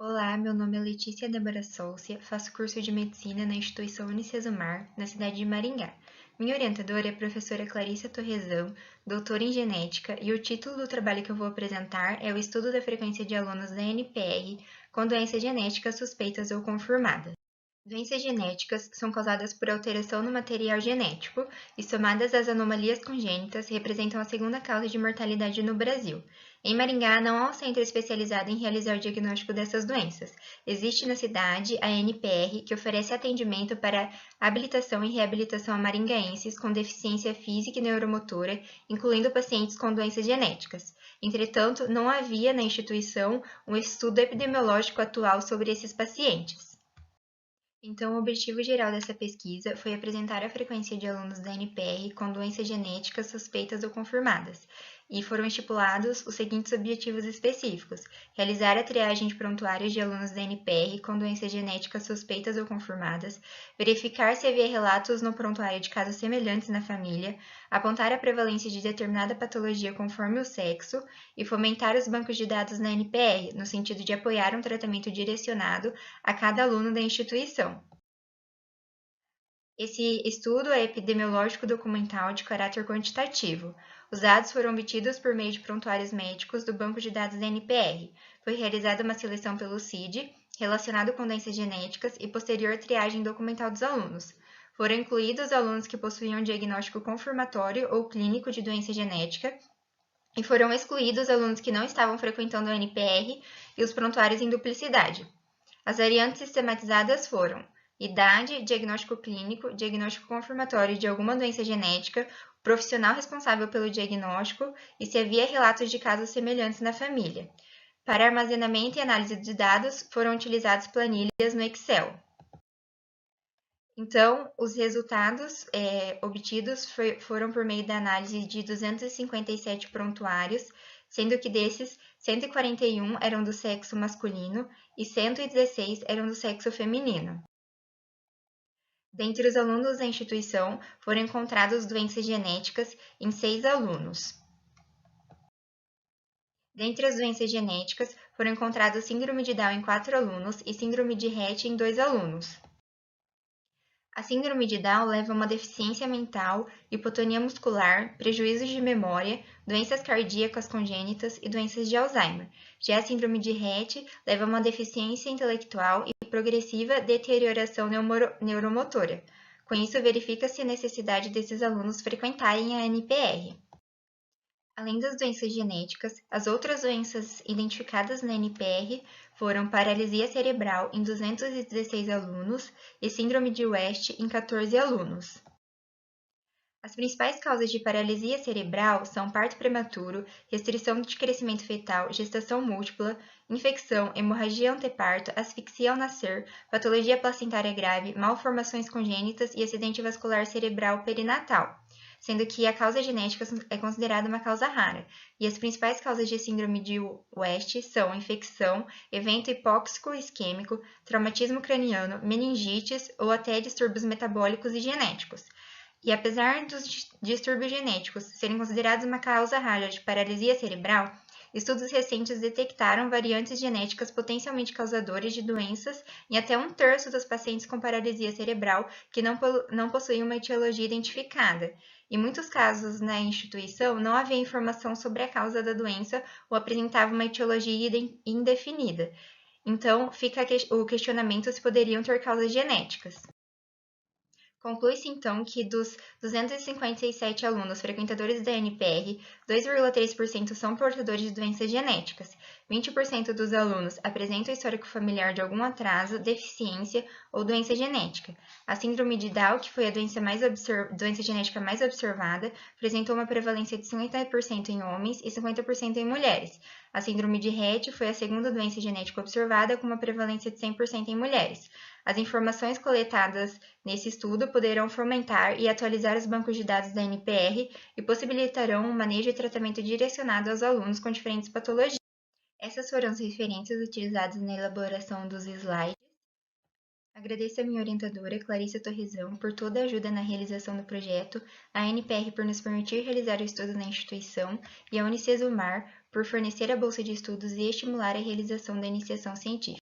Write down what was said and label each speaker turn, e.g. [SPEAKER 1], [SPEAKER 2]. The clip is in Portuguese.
[SPEAKER 1] Olá, meu nome é Letícia Débora Soucia, faço curso de Medicina na Instituição Unicesumar, na cidade de Maringá. Minha orientadora é a professora Clarissa Torrezão, doutora em Genética, e o título do trabalho que eu vou apresentar é o estudo da frequência de alunos da NPR com doenças genéticas suspeitas ou confirmadas. Doenças genéticas são causadas por alteração no material genético e, somadas às anomalias congênitas, representam a segunda causa de mortalidade no Brasil. Em Maringá, não há um centro especializado em realizar o diagnóstico dessas doenças. Existe na cidade a NPR, que oferece atendimento para habilitação e reabilitação a maringaenses com deficiência física e neuromotora, incluindo pacientes com doenças genéticas. Entretanto, não havia na instituição um estudo epidemiológico atual sobre esses pacientes. Então, o objetivo geral dessa pesquisa foi apresentar a frequência de alunos da NPR com doenças genéticas suspeitas ou confirmadas, e foram estipulados os seguintes objetivos específicos: realizar a triagem de prontuários de alunos da NPR com doenças genéticas suspeitas ou confirmadas, verificar se havia relatos no prontuário de casos semelhantes na família, apontar a prevalência de determinada patologia conforme o sexo e fomentar os bancos de dados na NPR, no sentido de apoiar um tratamento direcionado a cada aluno da instituição. Esse estudo é epidemiológico documental de caráter quantitativo. Os dados foram obtidos por meio de prontuários médicos do banco de dados da NPR. Foi realizada uma seleção pelo CID, relacionado com doenças genéticas, e posterior triagem documental dos alunos. Foram incluídos alunos que possuíam diagnóstico confirmatório ou clínico de doença genética, e foram excluídos alunos que não estavam frequentando a NPR e os prontuários em duplicidade. As variantes sistematizadas foram idade, diagnóstico clínico, diagnóstico confirmatório de alguma doença genética, o profissional responsável pelo diagnóstico e se havia relatos de casos semelhantes na família. Para armazenamento e análise de dados, foram utilizadas planilhas no Excel. Então, os resultados obtidos foram por meio da análise de 257 prontuários, sendo que desses, 141 eram do sexo masculino e 116 eram do sexo feminino. Dentre os alunos da instituição, foram encontradas doenças genéticas em 6 alunos. Dentre as doenças genéticas, foram encontradas síndrome de Down em 4 alunos e síndrome de Rett em 2 alunos. A síndrome de Down leva a uma deficiência mental, hipotonia muscular, prejuízos de memória, doenças cardíacas congênitas e doenças de Alzheimer. Já a síndrome de Rett leva a uma deficiência intelectual e progressiva deterioração neuromotora. Com isso, verifica-se a necessidade desses alunos frequentarem a NPR. Além das doenças genéticas, as outras doenças identificadas na NPR foram paralisia cerebral em 216 alunos e síndrome de West em 14 alunos. As principais causas de paralisia cerebral são parto prematuro, restrição de crescimento fetal, gestação múltipla, infecção, hemorragia anteparto, asfixia ao nascer, patologia placentária grave, malformações congênitas e acidente vascular cerebral perinatal, sendo que a causa genética é considerada uma causa rara, e as principais causas de síndrome de West são infecção, evento hipóxico isquêmico, traumatismo craniano, meningites ou até distúrbios metabólicos e genéticos. E apesar dos distúrbios genéticos serem considerados uma causa rara de paralisia cerebral, estudos recentes detectaram variantes genéticas potencialmente causadoras de doenças em até um terço dos pacientes com paralisia cerebral que não possuíam uma etiologia identificada. Em muitos casos na instituição, não havia informação sobre a causa da doença ou apresentava uma etiologia indefinida. Então, fica o questionamento se poderiam ter causas genéticas. Conclui-se, então, que dos 257 alunos frequentadores da NPR, 2,3% são portadores de doenças genéticas, 20% dos alunos apresentam histórico familiar de algum atraso, deficiência ou doença genética. A síndrome de Down, que foi a doença genética mais observada, apresentou uma prevalência de 50% em homens e 50% em mulheres. A síndrome de Rett foi a segunda doença genética observada, com uma prevalência de 100% em mulheres. As informações coletadas nesse estudo poderão fomentar e atualizar os bancos de dados da NPR e possibilitarão um manejo e tratamento direcionado aos alunos com diferentes patologias. Essas foram as referências utilizadas na elaboração dos slides. Agradeço a minha orientadora, Clarissa Torrezão, por toda a ajuda na realização do projeto, a NPR por nos permitir realizar o estudo na instituição e a Unicesumar por fornecer a bolsa de estudos e estimular a realização da iniciação científica.